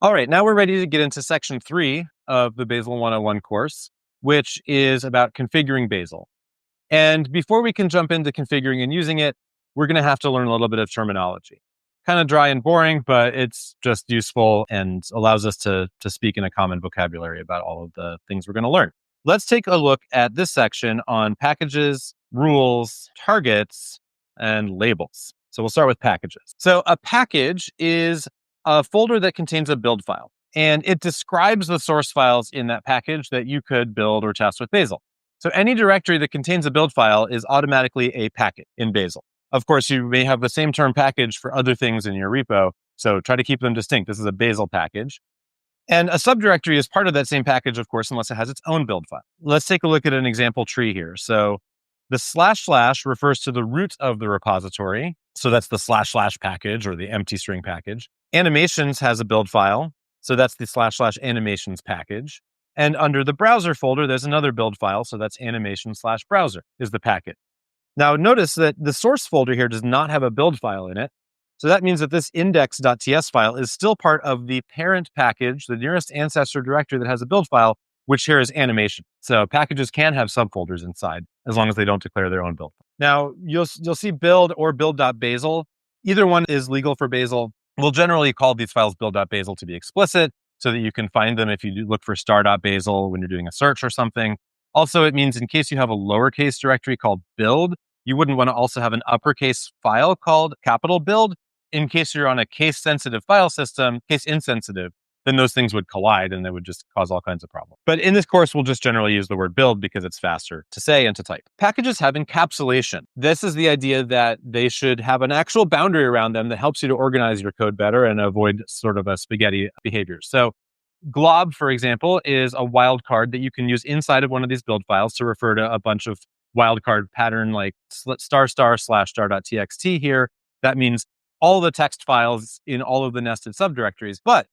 All right, now we're ready to get into section 3 of the Bazel 101 course, which is about configuring Bazel. And before we can jump into configuring and using it, we're going to have to learn a little bit of terminology. Kind of dry and boring, but it's just useful and allows us to speak in a common vocabulary about all of the things we're going to learn. Let's take a look at this section on packages, rules, targets, and labels. So we'll start with packages. So a package is a folder that contains a build file, and it describes the source files in that package that you could build or test with Bazel. So any directory that contains a build file is automatically a package in Bazel. Of course, you may have the same term package for other things in your repo, so try to keep them distinct. This is a Bazel package. And a subdirectory is part of that same package, of course, unless it has its own build file. Let's take a look at an example tree here. So the // refers to the root of the repository. So that's the // package or the empty string package. Animations has a build file. So that's the // animations package. And under the browser folder, there's another build file. So that's animation/browser is the package. Now notice that the source folder here does not have a build file in it. So that means that this index.ts file is still part of the parent package, the nearest ancestor directory that has a build file, which here is animation. So packages can have subfolders inside as long as they don't declare their own build. Now you'll see build or build.bazel. Either one is legal for Bazel. We'll generally call these files build.bazel to be explicit so that you can find them if you look for star.bazel when you're doing a search or something. Also, it means in case you have a lowercase directory called build, you wouldn't want to also have an uppercase file called capital build. In case you're on a case-sensitive file system, case-insensitive, then those things would collide and they would just cause all kinds of problems. But in this course, we'll just generally use the word build because it's faster to say and to type. Packages have encapsulation. This is the idea that they should have an actual boundary around them that helps you to organize your code better and avoid sort of a spaghetti behavior. So glob, for example, is a wildcard that you can use inside of one of these build files to refer to a bunch of wildcard pattern like */star.txt here. That means all the text files in all of the nested subdirectories, but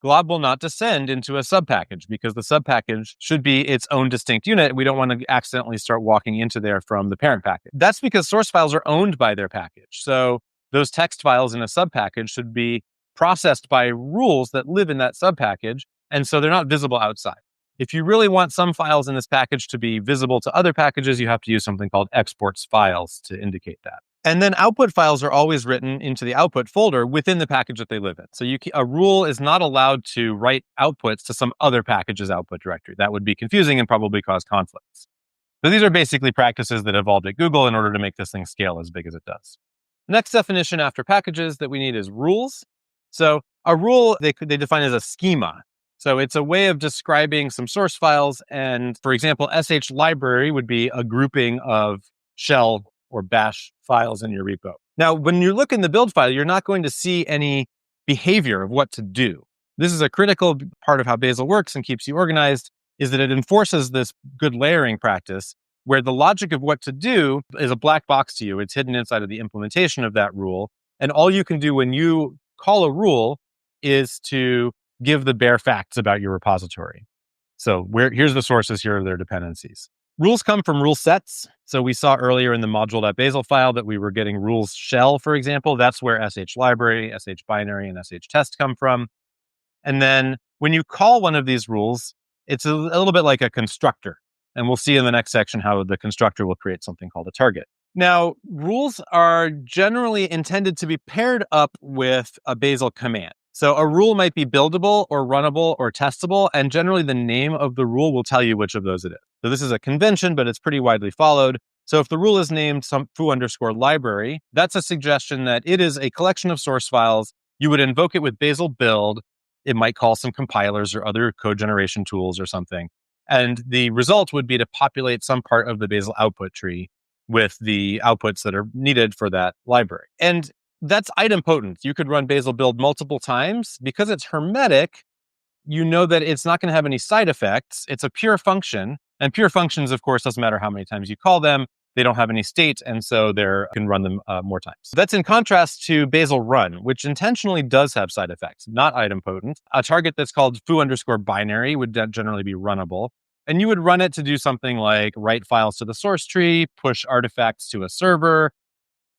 glob will not descend into a subpackage because the subpackage should be its own distinct unit. We don't want to accidentally start walking into there from the parent package. That's because source files are owned by their package. So those text files in a subpackage should be processed by rules that live in that subpackage, and so they're not visible outside. If you really want some files in this package to be visible to other packages, you have to use something called exports files to indicate that. And then output files are always written into the output folder within the package that they live in. So a rule is not allowed to write outputs to some other package's output directory. That would be confusing and probably cause conflicts. So these are basically practices that evolved at Google in order to make this thing scale as big as it does. Next definition after packages that we need is rules. So a rule, they define as a schema. So it's a way of describing some source files. And for example, sh library would be a grouping of shell or bash files in your repo. Now, when you look in the build file, you're not going to see any behavior of what to do. This is a critical part of how Bazel works and keeps you organized, is that it enforces this good layering practice where the logic of what to do is a black box to you. It's hidden inside of the implementation of that rule. And all you can do when you call a rule is to give the bare facts about your repository. So here's the sources, here are their dependencies. Rules come from rule sets. So we saw earlier in the module.bazel file that we were getting rules shell, for example. That's where sh library, sh binary, and sh test come from. And then when you call one of these rules, it's a little bit like a constructor. And we'll see in the next section how the constructor will create something called a target. Now, rules are generally intended to be paired up with a Bazel command. So a rule might be buildable or runnable or testable, and generally the name of the rule will tell you which of those it is. So this is a convention, but it's pretty widely followed. So if the rule is named some foo_library, that's a suggestion that it is a collection of source files. You would invoke it with Bazel build. It might call some compilers or other code generation tools or something. And the result would be to populate some part of the Bazel output tree with the outputs that are needed for that library. And that's idempotent. You could run Bazel build multiple times. Because it's hermetic, you know that it's not going to have any side effects. It's a pure function. And pure functions, of course, doesn't matter how many times you call them. They don't have any state, and so you can run them more times. That's in contrast to Bazel run, which intentionally does have side effects, not idempotent. A target that's called foo_binary would generally be runnable. And you would run it to do something like write files to the source tree, push artifacts to a server,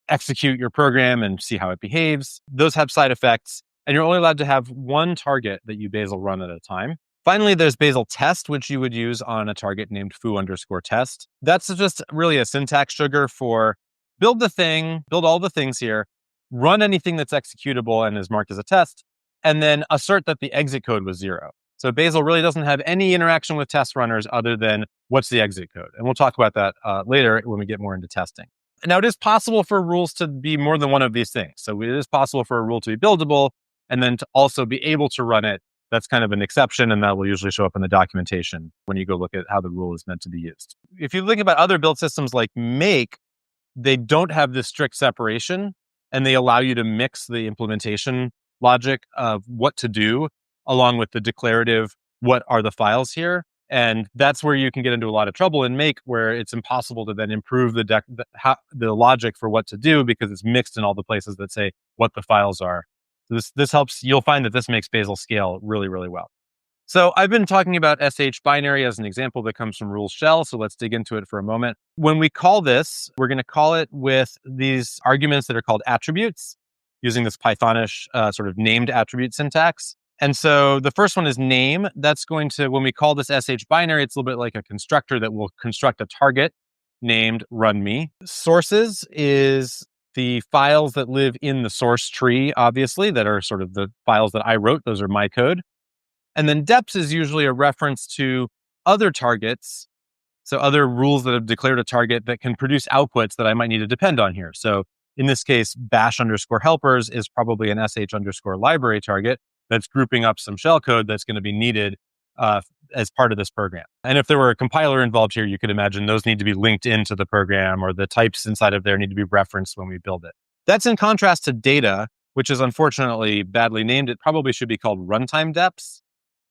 execute your program and see how it behaves. Those have side effects. and you're only allowed to have one target that you Bazel run at a time. Finally, there's Bazel test, which you would use on a target named foo_test. That's just really a syntax sugar for build the thing, build all the things here, run anything that's executable and is marked as a test, and then assert that the exit code was 0. So Bazel really doesn't have any interaction with test runners other than what's the exit code. And we'll talk about that later when we get more into testing. Now, it is possible for rules to be more than one of these things. So it is possible for a rule to be buildable and then to also be able to run it. That's kind of an exception, and that will usually show up in the documentation when you go look at how the rule is meant to be used. If you think about other build systems like Make, they don't have this strict separation, and they allow you to mix the implementation logic of what to do along with the declarative, what are the files here? And that's where you can get into a lot of trouble in Make, where it's impossible to then improve the logic for what to do because it's mixed in all the places that say what the files are. So this helps. You'll find that this makes Bazel scale really, really well. So I've been talking about SH binary as an example that comes from rules shell. So let's dig into it for a moment. When we call this, we're going to call it with these arguments that are called attributes using this Pythonish sort of named attribute syntax. And so the first one is name. That's going to, when we call this SH binary, it's a little bit like a constructor that will construct a target named runme. Sources is the files that live in the source tree, obviously, that are sort of the files that I wrote. Those are my code. And then deps is usually a reference to other targets. So other rules that have declared a target that can produce outputs that I might need to depend on here. So in this case, bash_helpers is probably an sh_library target that's grouping up some shellcode that's going to be needed as part of this program. And if there were a compiler involved here, you could imagine those need to be linked into the program, or the types inside of there need to be referenced when we build it. That's in contrast to data, which is unfortunately badly named. It probably should be called runtime deps.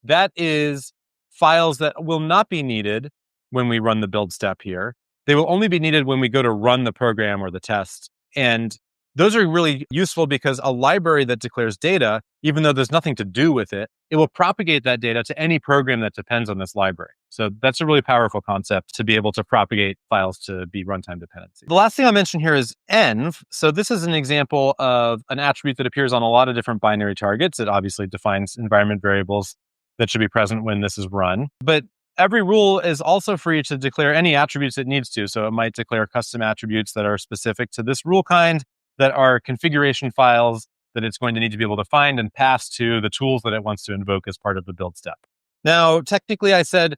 That is files that will not be needed when we run the build step here. They will only be needed when we go to run the program or the test. And those are really useful because a library that declares data, even though there's nothing to do with it, it will propagate that data to any program that depends on this library. So that's a really powerful concept to be able to propagate files to be runtime dependency. The last thing I'll mention here is env. So this is an example of an attribute that appears on a lot of different binary targets. It obviously defines environment variables that should be present when this is run. But every rule is also free to declare any attributes it needs to. So it might declare custom attributes that are specific to this rule kind, that are configuration files that it's going to need to be able to find and pass to the tools that it wants to invoke as part of the build step. Now, technically, I said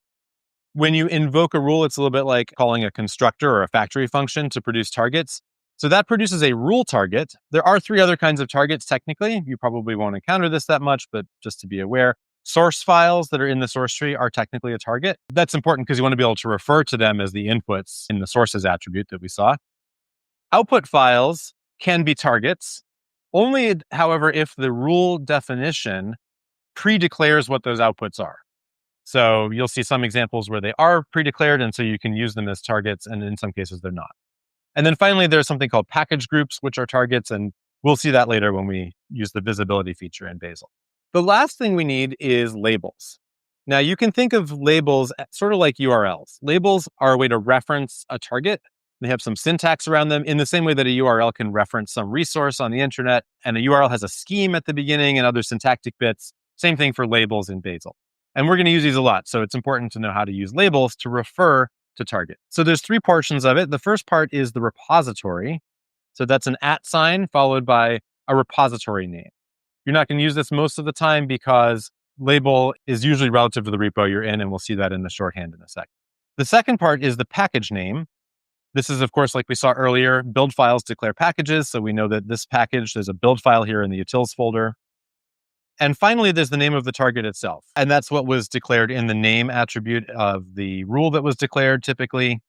when you invoke a rule, it's a little bit like calling a constructor or a factory function to produce targets. So that produces a rule target. There are 3 other kinds of targets, technically. You probably won't encounter this that much, but just to be aware. Source files that are in the source tree are technically a target. That's important because you want to be able to refer to them as the inputs in the sources attribute that we saw. Output files can be targets, only, however, if the rule definition pre-declares what those outputs are. So you'll see some examples where they are pre-declared, and so you can use them as targets, and in some cases they're not. And then finally, there's something called package groups, which are targets, and we'll see that later when we use the visibility feature in Bazel. The last thing we need is labels. Now, you can think of labels sort of like URLs. Labels are a way to reference a target. They have some syntax around them in the same way that a URL can reference some resource on the internet, and a URL has a scheme at the beginning and other syntactic bits. Same thing for labels in Bazel. And we're going to use these a lot, so it's important to know how to use labels to refer to target. So there's 3 portions of it. The first part is the repository. So that's an @ sign followed by a repository name. You're not going to use this most of the time because label is usually relative to the repo you're in, and we'll see that in the shorthand in a sec. The second part is the package name. This is, of course, like we saw earlier, build files declare packages. So we know that this package, there's a build file here in the utils folder. And finally, there's the name of the target itself. And that's what was declared in the name attribute of the rule that was declared typically.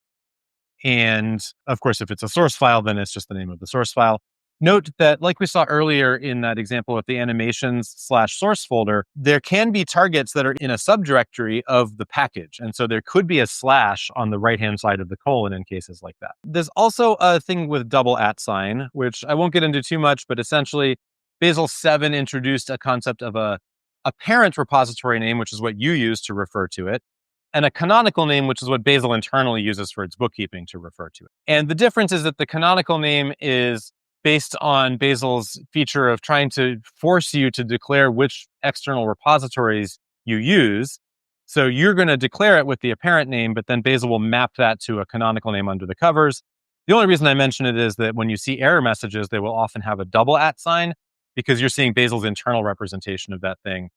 And of course, if it's a source file, then it's just the name of the source file. Note that, like we saw earlier in that example with the animations/source folder, there can be targets that are in a subdirectory of the package. And so there could be a slash on the right-hand side of the colon in cases like that. There's also a thing with double @ sign, which I won't get into too much, but essentially Bazel 7 introduced a concept of a parent repository name, which is what you use to refer to it, and a canonical name, which is what Bazel internally uses for its bookkeeping to refer to it. And the difference is that the canonical name is based on Bazel's feature of trying to force you to declare which external repositories you use. So you're going to declare it with the apparent name, but then Bazel will map that to a canonical name under the covers. The only reason I mention it is that when you see error messages, they will often have a double @ sign because you're seeing Bazel's internal representation of that thing.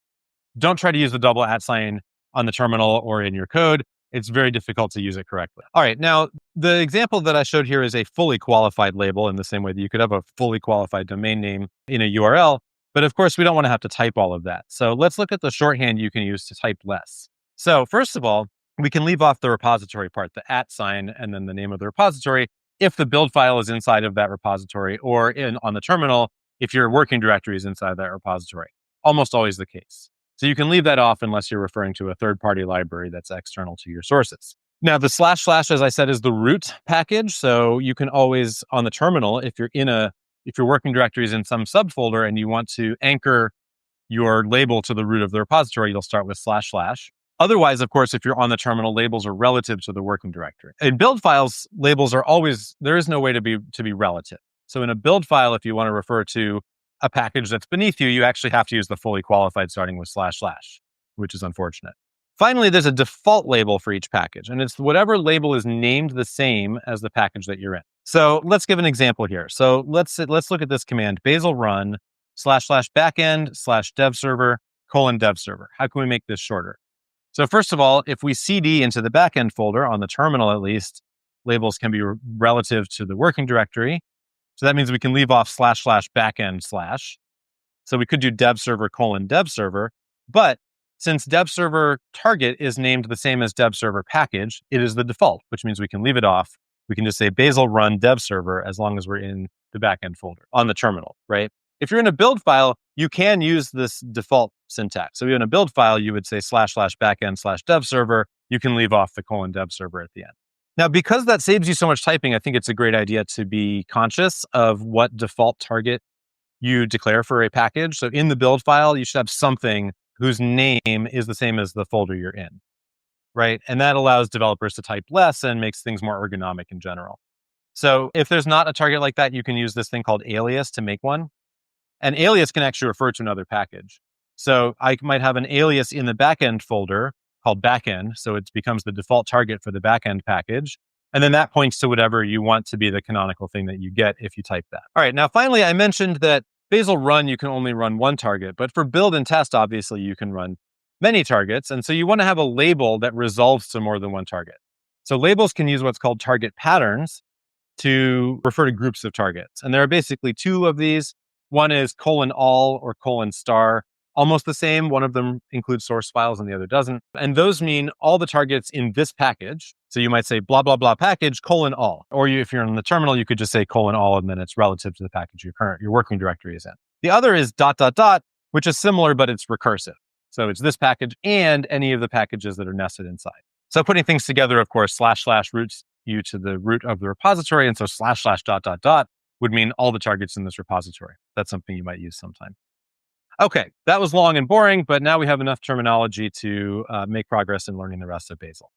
Don't try to use the double @ sign on the terminal or in your code. It's very difficult to use it correctly. All right, now the example that I showed here is a fully qualified label in the same way that you could have a fully qualified domain name in a URL. But of course, we don't want to have to type all of that. So let's look at the shorthand you can use to type less. So first of all, we can leave off the repository part, the @ sign, and then the name of the repository if the build file is inside of that repository, or on the terminal if your working directory is inside that repository. Almost always the case. So you can leave that off unless you're referring to a third-party library that's external to your sources. Now, the // as I said, is the root package. So you can always, on the terminal, if your working directory is in some subfolder and you want to anchor your label to the root of the repository, you'll start with //. Otherwise, of course, if you're on the terminal, labels are relative to the working directory. In build files, labels are always, there is no way to be relative. So in a build file, if you want to refer to a package that's beneath you, you actually have to use the fully qualified starting with //, which is unfortunate. Finally, there's a default label for each package, and it's whatever label is named the same as the package that you're in. So let's give an example here. So let's look at this command, bazel run //backend/dev server :dev server. How can we make this shorter? So first of all, if we cd into the backend folder on the terminal, at least, labels can be relative to the working directory. So that means we can leave off //backend/. So we could do dev server :dev server, but since dev server target is named the same as dev server package, it is the default, which means we can leave it off. We can just say bazel run dev server as long as we're in the backend folder on the terminal, right? If you're in a build file, you can use this default syntax. So in a build file, you would say //backend/dev server. You can leave off the :dev server at the end. Now, because that saves you so much typing, I think it's a great idea to be conscious of what default target you declare for a package. So in the build file, you should have something whose name is the same as the folder you're in, right? And that allows developers to type less and makes things more ergonomic in general. So if there's not a target like that, you can use this thing called alias to make one. An alias can actually refer to another package. So I might have an alias in the backend folder called backend. So it becomes the default target for the backend package. And then that points to whatever you want to be the canonical thing that you get if you type that. All right. Now, finally, I mentioned that Bazel run, you can only run one target, but for build and test, obviously, you can run many targets. And so you want to have a label that resolves to more than one target. So labels can use what's called target patterns to refer to groups of targets. And there are basically two of these. One is :all or :*, almost the same. One of them includes source files and the other doesn't. And those mean all the targets in this package. So you might say blah, blah, blah package, :all. Or if you're in the terminal, you could just say :all, and then it's relative to the package your working directory is in. The other is ... which is similar, but it's recursive. So it's this package and any of the packages that are nested inside. So putting things together, of course, // roots you to the root of the repository. And so // ... would mean all the targets in this repository. That's something you might use sometime. Okay, that was long and boring, but now we have enough terminology to make progress in learning the rest of Bazel.